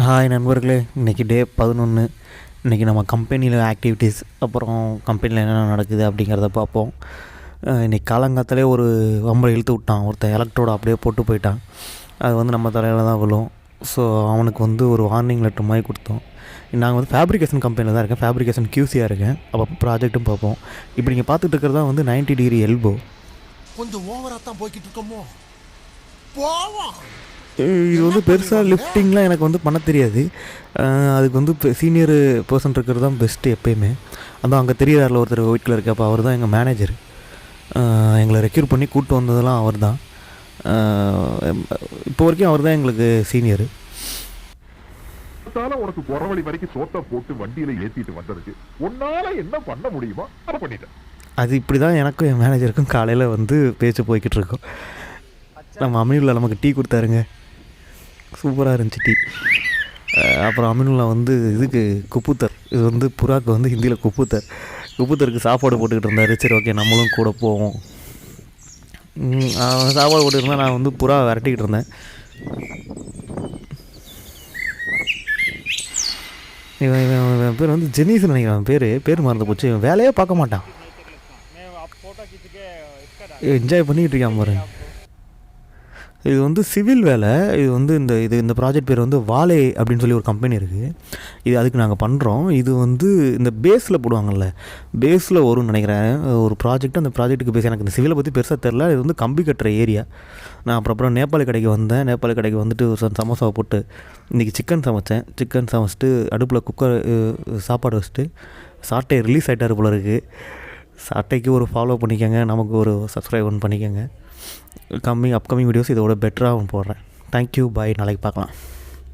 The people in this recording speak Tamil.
ஹாய் நண்பர்களே, இன்றைக்கி டே 11. இன்றைக்கி நம்ம கம்பெனியில் ஆக்டிவிட்டீஸ், அப்புறம் கம்பெனியில் என்னென்ன நடக்குது அப்படிங்கிறத பார்ப்போம். இன்றைக்கி காலங்காத்தாலே ஒரு வம்பளை இழுத்து விட்டான். ஒருத்தன் எலக்ட்ரோட அப்படியே போட்டு போயிட்டான். அது வந்து நம்ம தலையில் தான் விழும். ஸோ அவனுக்கு ஒரு வார்னிங் லெட்டர் மாதிரி கொடுத்தோம். நாங்கள் ஃபேப்ரிகேஷன் கம்பெனியில் தான் இருக்கேன், ஃபேப்ரிகேஷன் கியூசியாக இருக்கேன். அப்போ ப்ராஜெக்ட்டும் பார்ப்போம். இப்போ நீங்கள் பார்த்துட்டு இருக்கிறது தான் 90 டிகிரி எல்போ. கொஞ்சம் ஓவராக தான் போய்கிட்டு இருக்கோமோ போவோம். இது பெருசாக லிஃப்டிங்லாம் எனக்கு பண்ண தெரியாது. அதுக்கு சீனியர் பர்சன் இருக்கிறது தான் பெஸ்ட்டு எப்போயுமே. அதான் அங்கே தெரியாதுல ஒருத்தர் ஒயிட் கலர் கேப், அவர் தான் எங்கள் மேனேஜர். எங்களை ரெக்யூர் பண்ணி கூப்பிட்டு வந்ததெல்லாம் அவர் தான். இப்போ வரைக்கும் அவர் தான் எங்களுக்கு சீனியர். உனக்கு குறவழி வரைக்கும் சோத்தை போட்டு வண்டியில் ஏற்றிட்டு வந்ததுக்கு உன்னால் என்ன பண்ண முடியுமோ அதை பண்ணிட்டேன். அது இப்படி தான் எனக்கும் என் மேனேஜருக்கும் காலையில் பேச்சு போய்கிட்டு இருக்கோம். நம்ம அமீனுல்லா நமக்கு டீ கொடுத்தாருங்க, சூப்பராக இருந்துச்சு டீ. அப்புறம் அமீனுல்லா இதுக்கு குப்புத்தர், இது புறாக்கு ஹிந்தியில் குப்புத்தருக்கு சாப்பாடு போட்டுக்கிட்டு இருந்தார். சரி, ஓகே, நம்மளும் கூட போவோம். சாப்பாடு போட்டுக்கிட்டு நான் புறா விரட்டிக்கிட்டு இருந்தேன். இவன் பேர் ஜெனீஸ் நினைக்கிறேன். பேர் மறந்து போச்சு. இவன் வேலையே பார்க்க மாட்டான், என்ஜாய் பண்ணிக்கிட்டு இருக்கான் பாரு. இது சிவில் வேலை. இது இந்த ப்ராஜெக்ட் பேர் வாலே அப்படின்னு சொல்லி ஒரு கம்பெனி இருக்குது. இது அதுக்கு நாங்கள் பண்ணுறோம். இது இந்த பேஸில் போடுவாங்கள்ல, பேஸில் வரும்னு நினைக்கிறேன் ஒரு ப்ராஜெக்ட். அந்த ப்ராஜெக்ட்டுக்கு பேச எனக்கு இந்த சிவிலை பற்றி பெருசாக தெரில. இது கம்பி கட்டுற ஏரியா. நான் அப்புறம் நேபாளி கடைக்கு வந்தேன். நேபாளி கடைக்கு ஒரு சமோசாவை போட்டு இன்றைக்கி சிக்கன் சமைச்சேன். சிக்கன் சமைச்சிட்டு அடுப்பில் குக்கர் சாப்பாடு வச்சுட்டு சாட்டை ரிலீஸ் ஆகிட்டார் போல இருக்குது. சாட்டைக்கு ஒரு ஃபாலோ பண்ணிக்கோங்க, நமக்கு ஒரு சப்ஸ்கிரைப் பண்ணிக்கோங்க. அப்கமிங் வீடியோஸ் இதோட பெட்டராகவும் போடுறேன். தேங்க்யூ, பாய், நாளைக்கு பார்க்கலாம்.